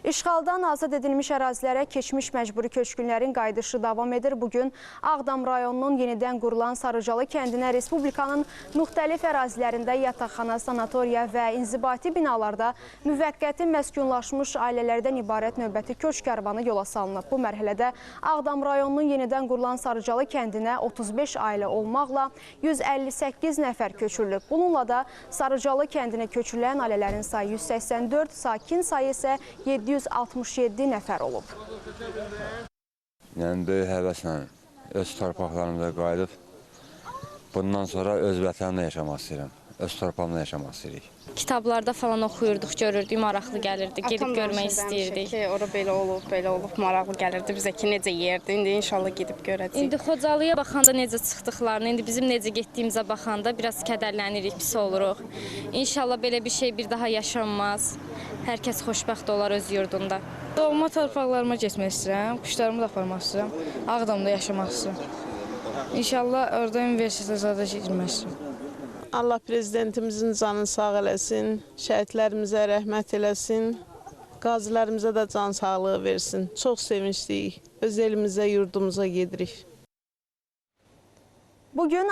İşğaldan azad edilmiş ərazilərə keçmiş məcburi köçkünlərin qayıdışı davam edir. Bugün Ağdam rayonunun yenidən qurulan Sarıcalı kəndinə Respublikanın müxtəlif ərazilərində yataqxana, sanatoriya və inzibati binalarda müvəqqəti məskunlaşmış ailələrdən ibarət növbəti köç karvanı yola salınıb. Bu mərhələdə Ağdam rayonunun yenidən qurulan Sarıcalı kəndinə 35 ailə olmaqla 158 nəfər köçürülüb. Bununla da Sarıcalı kəndinə köçürülən ailələrin sayı 184, sakin sayı isə 767 nəfər olub. Yəni böyük həvəslə öz torpaqlarımıza qayıdıb, bundan sonra öz vətənimdə yaşamaq istəyirəm, öz torpağımda yaşamaq istəyirik. Kitablarda falan oxuyurduq, görürdük, maraqlı gəlirdi, gedib görmək istəyirdik. Ora belə olub, maraqlı gəlirdi bizə ki, necə yerdir, indi inşallah gedib görəcəyik. İndi Xocalıya baxanda necə çıxdıqlarını, indi bizim necə getdiyimizə baxanda biraz kədərlənirik, pis oluruq. İnşallah belə bir şey bir daha yaşanmaz. Hər kəs xoşbəxt olar öz yurdunda. Doğma torpaqlarıma getmək istəyirəm, quşlarımı da aparmaq istəyirəm, Ağdamda yaşamaq istəyirəm. İnşallah orada universitetə zada girmək istəyirəm. Allah prezidentimizin canını sağ eləsin, şəhidlərimizə rəhmət eləsin, qazilərimizə də can sağlığı versin. Çox sevincliyik, öz elimizə, yurdumuza gedirik. Bugün